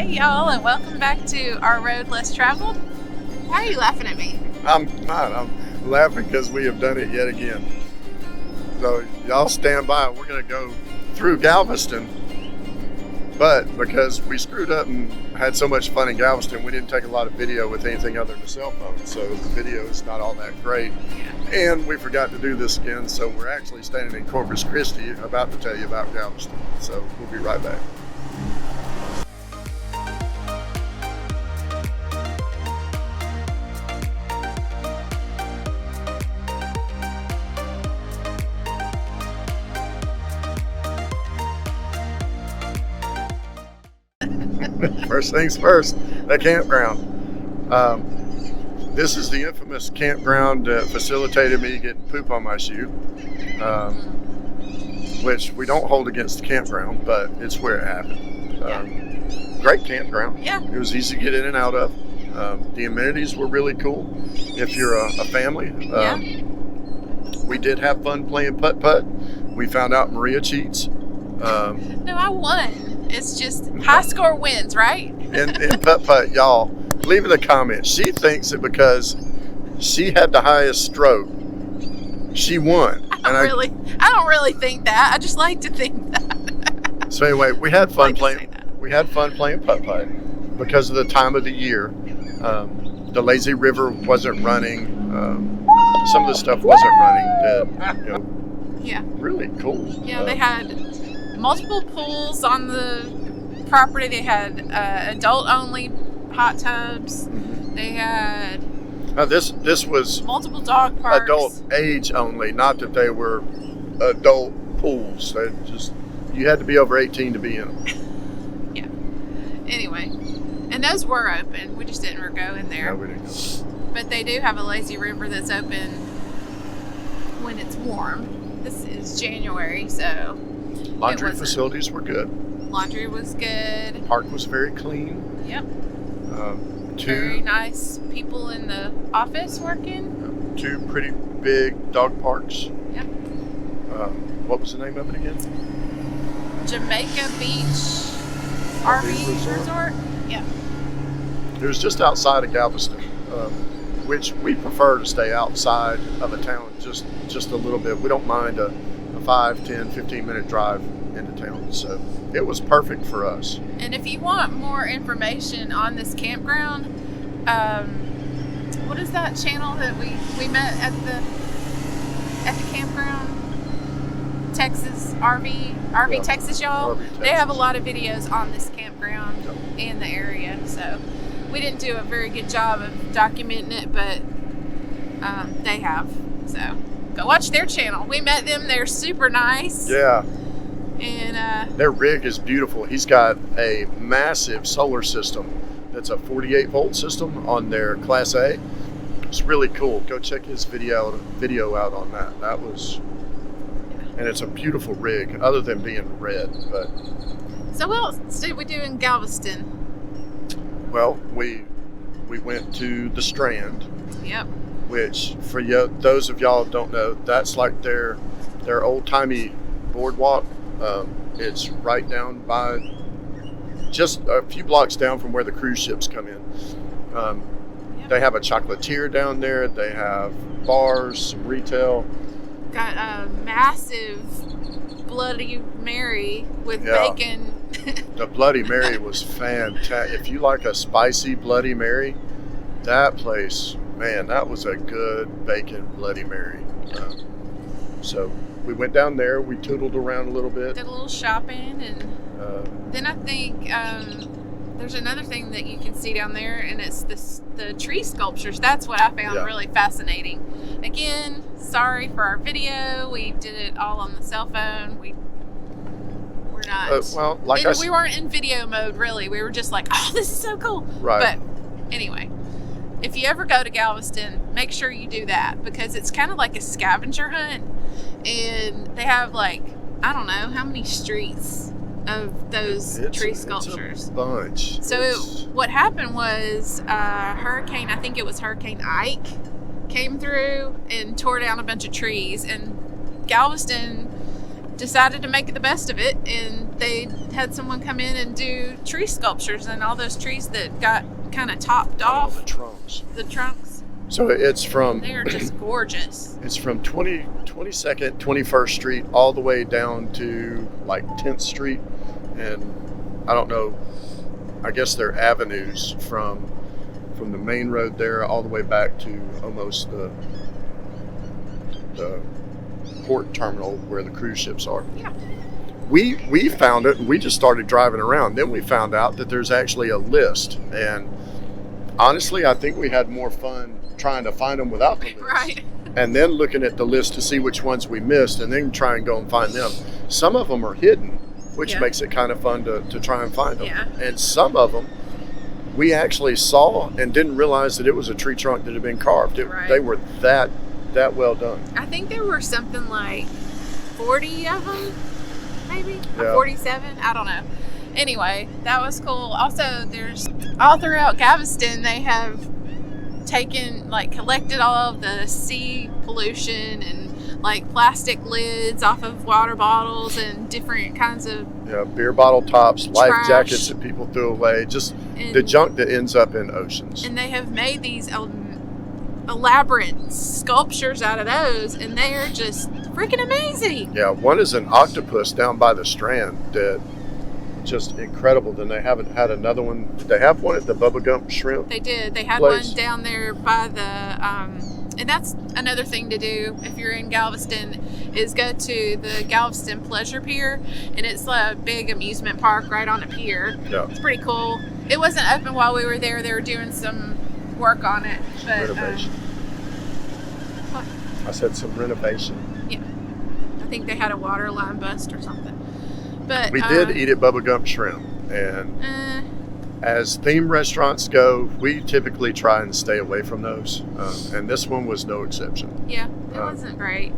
Hey y'all, and welcome back to Our Road Less Traveled. Why are you laughing at me? I'm not. I'm laughing because we have done it yet again. So y'all stand by. We're going to go through Galveston. But because we screwed up and had so much fun in Galveston, we didn't take a lot of video with anything other than a cell phone. So the video is not all that great. Yeah. And we forgot to do this again. So we're actually standing in Corpus Christi about to tell you about Galveston. So we'll be right back. First things first, the campground. This is the infamous campground that facilitated me getting poop on my shoe, which we don't hold against the campground, but it's where it happened. Great campground. Yeah. It was easy to get in and out of. The amenities were really cool. If you're a family, we did have fun playing putt-putt. We found out Maria cheats. No, I won. It's just high score wins, right? in putt-putt, y'all, leave in the comments. She thinks that because she had the highest stroke, she won. I don't really think that. I just like to think that. So anyway, we had fun Like to say playing. that. We had fun playing putt-putt because of the time of the year. The lazy river wasn't running. Some of the stuff wasn't running. Yeah. Really cool. Yeah, they had multiple pools on the property. They had adult-only hot tubs. They had this was multiple dog parks. adult age only, not that they were adult pools. They just, you had to be over 18 to be in them. Yeah. Anyway, and those were open. We just didn't go in there. No, we didn't go. But they do have a lazy river that's open when it's warm. This is January, so Laundry facilities were good. laundry was good. Park was very clean. Yep. Two Very nice people in the office working. Two pretty big dog parks. Yep. What was the name of it again? Jamaica Beach RV Resort. Yeah. It was just outside of Galveston, which we prefer to stay outside of a town just a little bit. We don't mind a 5, 10, 15 minute drive into town. So it was perfect for us. And if you want more information on this campground, what is that channel that we met at the campground? Texas RV Yeah. Texas, y'all. RV Texas. They have a lot of videos on this campground and the area. So we didn't do a very good job of documenting it, but they have. So go watch their channel. We met them. They're super nice. Yeah. And Their rig is beautiful. He's got a massive solar system that's a 48 volt system on their Class A. It's really cool. Go check his video out on that. That was, and it's a beautiful rig other than being red. But so what else did we do in Galveston? well, we went to the Strand, Yep. which for you, those of y'all who don't know, that's like their old timey boardwalk. It's right down by, just a few blocks down from where the cruise ships come in. Yep. They have a chocolatier down there. They have bars, some retail. Got a massive Bloody Mary with Yeah. bacon. The Bloody Mary was fantastic. If you like a spicy Bloody Mary, that place, man, that was a good bacon Bloody Mary. So we went down there. We tootled around a little bit. Did a little shopping, and then I think there's another thing that you can see down there, and it's the tree sculptures. That's what I found really fascinating. Again, sorry for our video. We did it all on the cell phone. We're not. Well, like we weren't in video mode really. We were just like, oh, this is so cool. Right. But anyway, if you ever go to Galveston, make sure you do that because it's kind of like a scavenger hunt, and they have like, I don't know how many streets of those tree sculptures. It's a bunch. So what happened was Hurricane Ike came through and tore down a bunch of trees, and Galveston decided to make the best of it, and they had someone come in and do tree sculptures, and all those trees that got kind of topped off. The trunks. The trunks. So it's from... They're just gorgeous. It's from 22nd, 21st Street all the way down to like 10th Street. And I don't know, I guess they're avenues from the main road there all the way back to almost the port terminal where the cruise ships are. Yeah. We found it and we just started driving around. Then we found out that there's actually a list. And honestly, I think we had more fun trying to find them without the list. Right. And then looking at the list to see which ones we missed and then try and go and find them. Some of them are hidden, which makes it kind of fun to try and find them. Yeah. And some of them we actually saw and didn't realize that it was a tree trunk that had been carved. They were that well done. I think there were something like 40 of them, maybe, Yeah. 47. I don't know. Anyway, that was cool. Also, there's all throughout Galveston, they have collected all of the sea pollution and like plastic lids off of water bottles and different kinds of beer bottle tops, life trash. jackets that people threw away, just the junk that ends up in oceans. And they have made these elaborate sculptures out of those, and they are just freaking amazing. Yeah, one is an octopus down by the Strand that just incredible. Then they haven't had another one. Did they have one at the Bubba Gump Shrimp? They did. They had place? one down there by the and that's another thing to do if you're in Galveston, is go to the Galveston Pier, and it's a big amusement park right on a pier. Yeah. It's pretty cool. It wasn't open while we were there. They were doing some work on it. But Renovation. I said some renovation. Yeah. I think they had a water line bust or something. But We did eat at Bubba Gump Shrimp, and as theme restaurants go, we typically try and stay away from those, and this one was no exception. Yeah, it wasn't great.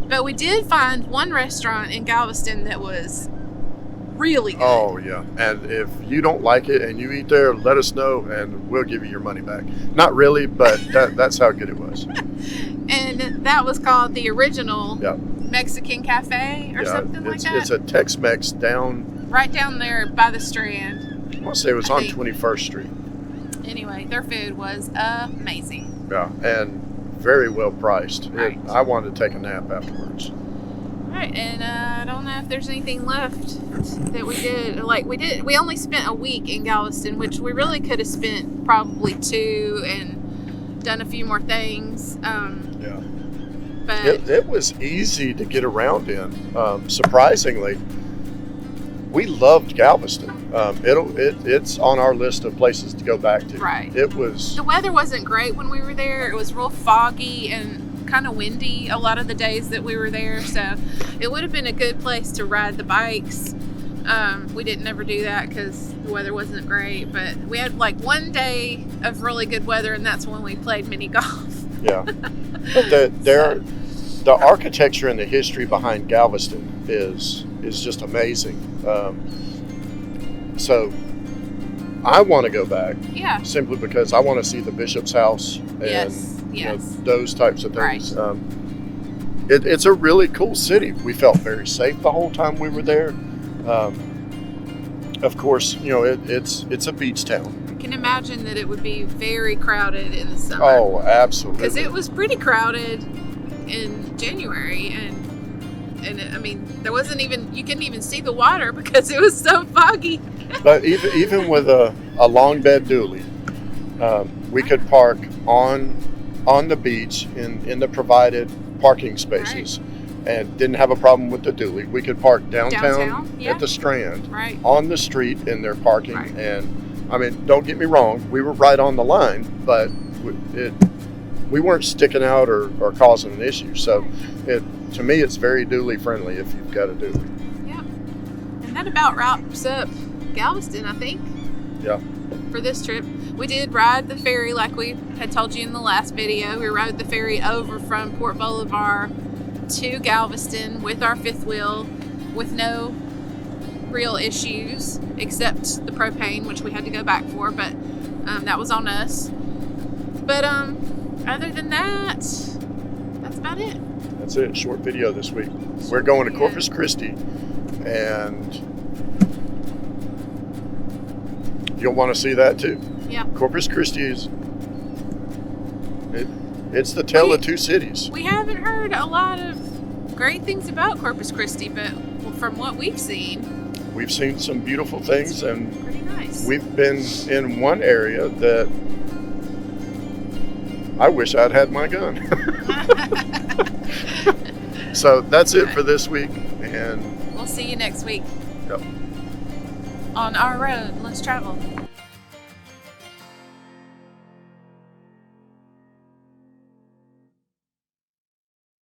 But we did find one restaurant in Galveston that was really good. Oh, yeah. And if you don't like it and you eat there, let us know, and we'll give you your money back. Not really, but that's how good it was. And that was called the Original Yeah. Mexican Cafe or something like that. It's a Tex-Mex down... Right down there by the Strand. I want to say it was on 21st Street. Anyway, their food was amazing. Yeah, and very well priced. Right. I wanted to take a nap afterwards. Right, and I don't know if there's anything left that we did. We only spent a week in Galveston, which we really could have spent probably 2 and done a few more things. Yeah. But It was easy to get around in. Surprisingly, we loved Galveston. It's on our list of places to go back to. Right. It was... The weather wasn't great when we were there. It was real foggy and kind of windy a lot of the days that we were there. So it would have been a good place to ride the bikes. We didn't ever do that because the weather wasn't great. But we had like one day of really good weather, and that's when we played mini golf. Yeah. But the architecture and the history behind Galveston is just amazing. So I want to go back. Yeah. Simply because I want to see the Bishop's house and Yes. those types of things. Right. It's a really cool city. We felt very safe the whole time we were there. Of course, it's a beach town. I can imagine that it would be very crowded in the summer. Oh, absolutely. Because it was pretty crowded in January, and I mean, there wasn't even, you couldn't even see the water because it was so foggy. But even with a long bed dually, we could park on the beach in the provided parking spaces, and didn't have a problem with the dually. We could park downtown at the Strand, on the street in their parking, and I mean, don't get me wrong, we were right on the line, but we weren't sticking out or causing an issue. So to me, it's very dually friendly if you've got a dually. Yeah. And that about wraps up Galveston, I think. Yeah. For this trip. We did ride the ferry like we had told you in the last video. We rode the ferry over from Port Bolivar to Galveston with our fifth wheel with no real issues except the propane, which we had to go back for, but that was on us. But other than that, I That's about it. That's it. Short video this week. We're going to Corpus Christi, and you'll want to see that too. Yeah. Corpus Christi is it's the tale of two cities. We haven't heard a lot of great things about Corpus Christi, but from what we've seen some beautiful things, and pretty nice. We've been in one area that I wish I'd had my gun. So that's it for this week, and we'll see you next week. Yep. On our road, let's travel.